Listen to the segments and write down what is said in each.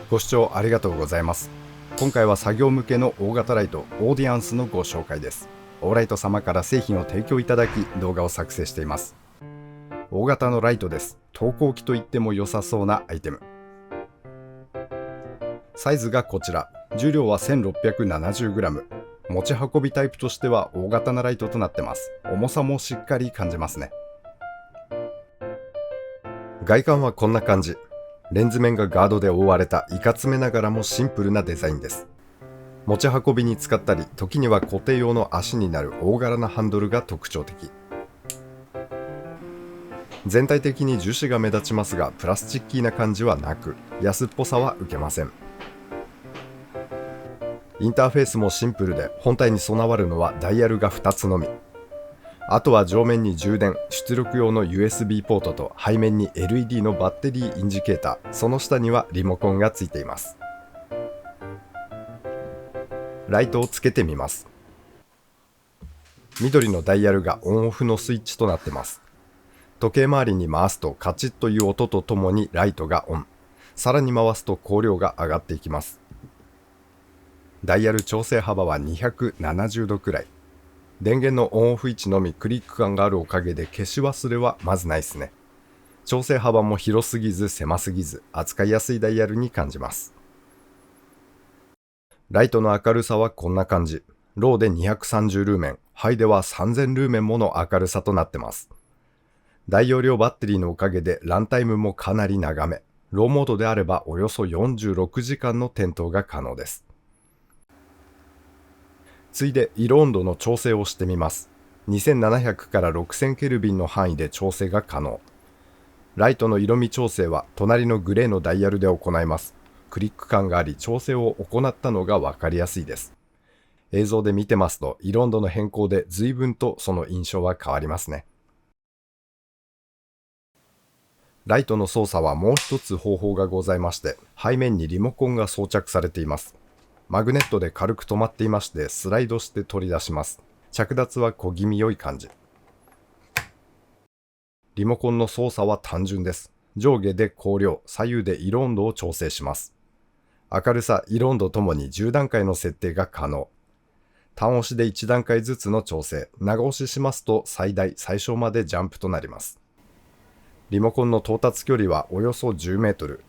ご視聴ありがとうございます。今回は作業向けの大型ライトオーディアンスのご紹介です。オーライト様から製品を提供いただき動画を作成しています。大型のライトです。投光器と言っても良さそうなアイテム。サイズがこちら。重量は 1670g。持ち運びタイプとしては大型なライトとなってます。重さもしっかり感じますね。外観はこんな感じ。レンズ面がガードで覆われたいかつめながらもシンプルなデザインです。持ち運びに使ったり、時には固定用の足になる大柄なハンドルが特徴的。全体的に樹脂が目立ちますが、プラスチッキーな感じはなく、安っぽさは受けません。インターフェースもシンプルで、本体に備わるのはダイヤルが2つのみ。あとは上面に充電、出力用の USB ポートと背面に LED のバッテリーインジケーター、その下にはリモコンがついています。ライトをつけてみます。緑のダイヤルがオンオフのスイッチとなってます。時計回りに回すとカチッという音とともにライトがオン。さらに回すと光量が上がっていきます。ダイヤル調整幅は270度くらい。電源のオンオフ位置のみクリック感があるおかげで消し忘れはまずないですね。調整幅も広すぎず狭すぎず扱いやすいダイヤルに感じます。ライトの明るさはこんな感じ。ローで230ルーメン、ハイでは3000ルーメンもの明るさとなってます。大容量バッテリーのおかげでランタイムもかなり長め。ローモードであればおよそ46時間の点灯が可能です。ついで色温度の調整をしてみます。2700から6000ケルビンの範囲で調整が可能。ライトの色味調整は隣のグレーのダイヤルで行います。クリック感があり調整を行ったのが分かりやすいです。映像で見てますと色温度の変更で随分とその印象は変わりますね。ライトの操作はもう一つ方法がございまして、背面にリモコンが装着されています。マグネットで軽く止まっていましてスライドして取り出します。着脱は小気味良い感じ。リモコンの操作は単純です。上下で光量、左右で色温度を調整します。明るさ、色温度ともに10段階の設定が可能。単押しで1段階ずつの調整、長押ししますと最大・最小までジャンプとなります。リモコンの到達距離はおよそ10メートル。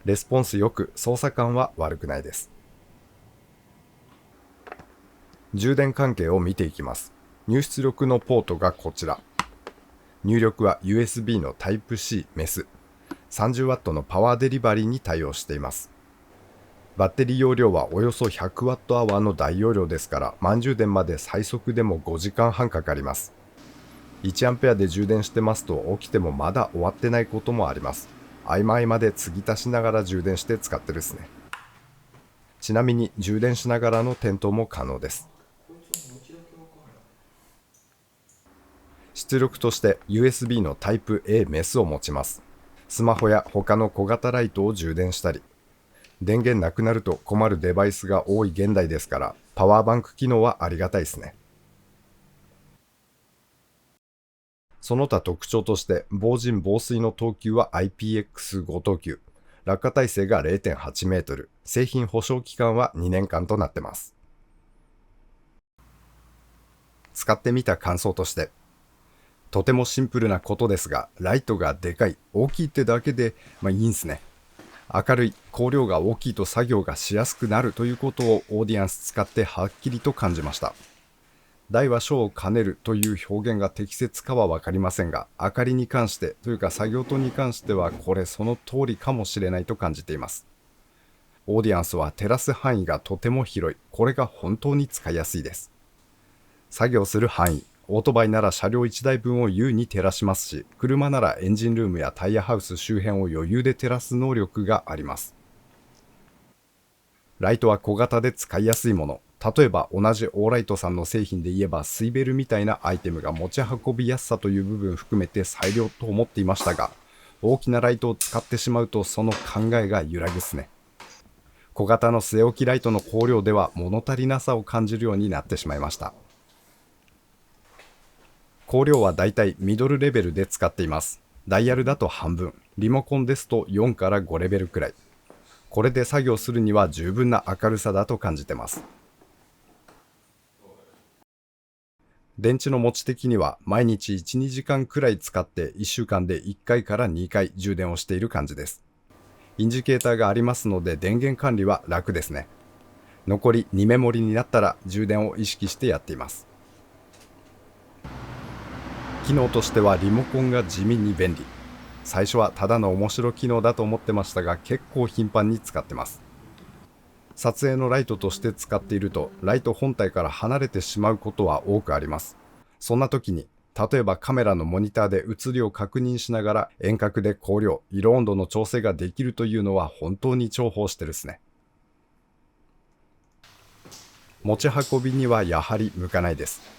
レスポンスよく、操作感は悪くないです。充電関係を見ていきます。入出力のポートがこちら。入力は USB の Type-C メス。30W のパワーデリバリーに対応しています。バッテリー容量はおよそ 100Wh の大容量ですから、満充電まで最速でも5時間半かかります。1A で充電してますと起きてもまだ終わってないこともあります。合間合間で継ぎ足しながら充電して使ってるですね。ちなみに充電しながらの点灯も可能です。出力として USB の Type-A メスを持ちます。スマホや他の小型ライトを充電したり、電源なくなると困るデバイスが多い現代ですから、パワーバンク機能はありがたいですね。その他特徴として、防塵防水の等級は IPX5 等級、落下耐性が 0.8 メートル、製品保証期間は2年間となってます。使ってみた感想として、とてもシンプルなことですが、ライトがでかい、大きいってだけで、いいんすね。明るい、光量が大きいと作業がしやすくなるということをオーディアンス使ってはっきりと感じました。大は小を兼ねるという表現が適切かは分かりませんが、明かりに関してというか作業灯に関してはこれその通りかもしれないと感じています。オーディアンスは照らす範囲がとても広い。これが本当に使いやすいです。作業する範囲、オートバイなら車両1台分を優に照らしますし、車ならエンジンルームやタイヤハウス周辺を余裕で照らす能力があります。ライトは小型で使いやすいもの。例えば同じオーライトさんの製品で言えばスイベルみたいなアイテムが持ち運びやすさという部分含めて最良と思っていましたが、大きなライトを使ってしまうとその考えが揺らぐっすね。小型の据え置きライトの光量では物足りなさを感じるようになってしまいました。光量はだいたいミドルレベルで使っています。ダイヤルだと半分、リモコンですと4から5レベルくらい。これで作業するには十分な明るさだと感じてます。電池の持ち的には毎日 1,2 時間くらい使って1週間で1回から2回充電をしている感じです。インジケーターがありますので電源管理は楽ですね。残り2メモリになったら充電を意識してやっています。機能としてはリモコンが地味に便利。最初はただの面白機能だと思ってましたが、結構頻繁に使ってます。撮影のライトとして使っていると、ライト本体から離れてしまうことは多くあります。そんな時に、例えばカメラのモニターで写りを確認しながら遠隔で光量、色温度の調整ができるというのは本当に重宝してですね。持ち運びにはやはり向かないです。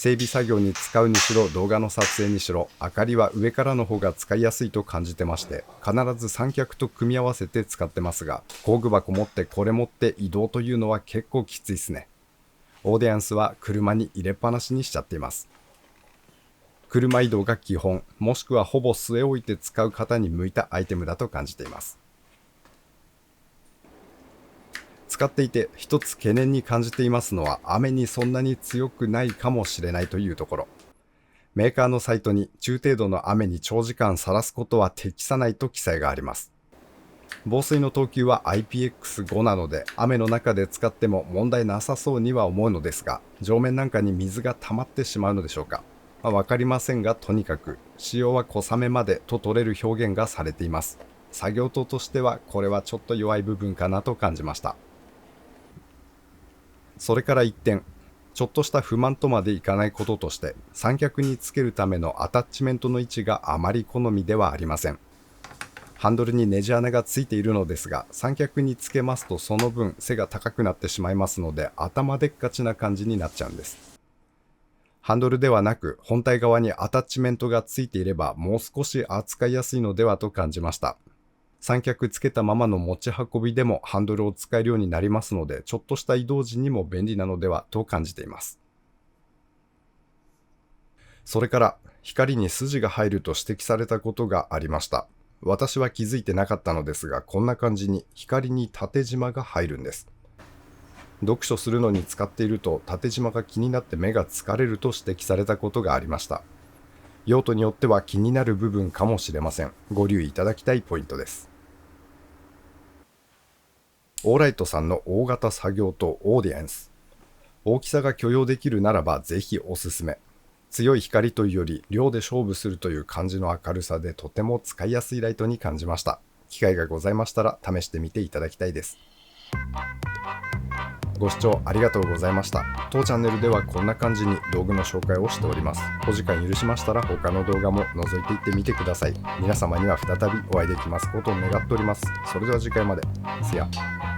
整備作業に使うにしろ動画の撮影にしろ、明かりは上からの方が使いやすいと感じてまして、必ず三脚と組み合わせて使ってますが、工具箱持ってこれ持って移動というのは結構きついですね。オーディエンスは車に入れっぱなしにしちゃっています。車移動が基本、もしくはほぼ据え置いて使う方に向いたアイテムだと感じています。使っていて一つ懸念に感じていますのは、雨にそんなに強くないかもしれないというところ。メーカーのサイトに中程度の雨に長時間さらすことは適さないと記載があります。防水の等級は IPX5 なので、雨の中で使っても問題なさそうには思うのですが、上面なんかに水が溜まってしまうのでしょうか。わかりませんが、とにかく使用は小雨までと取れる表現がされています。作業灯としてはこれはちょっと弱い部分かなと感じました。それから一点、ちょっとした不満とまでいかないこととして、三脚につけるためのアタッチメントの位置があまり好みではありません。ハンドルにネジ穴がついているのですが、三脚につけますとその分背が高くなってしまいますので、頭でっかちな感じになっちゃうんです。ハンドルではなく本体側にアタッチメントがついていればもう少し扱いやすいのではと感じました。三脚つけたままの持ち運びでもハンドルを使えるようになりますので、ちょっとした移動時にも便利なのではと感じています。それから光に筋が入ると指摘されたことがありました。私は気づいてなかったのですが、こんな感じに光に縦縞が入るんです。読書するのに使っていると縦縞が気になって目が疲れると指摘されたことがありました。用途によっては気になる部分かもしれません。ご留意いただきたいポイントです。オーライトさんの大型作業灯オーディエンス。大きさが許容できるならばぜひおすすめ。強い光というより量で勝負するという感じの明るさでとても使いやすいライトに感じました。機会がございましたら試してみていただきたいです。ご視聴ありがとうございました。当チャンネルではこんな感じに道具の紹介をしております。お時間許しましたら他の動画も覗いていってみてください。皆様には再びお会いできますことを願っております。それでは次回まで。See ya。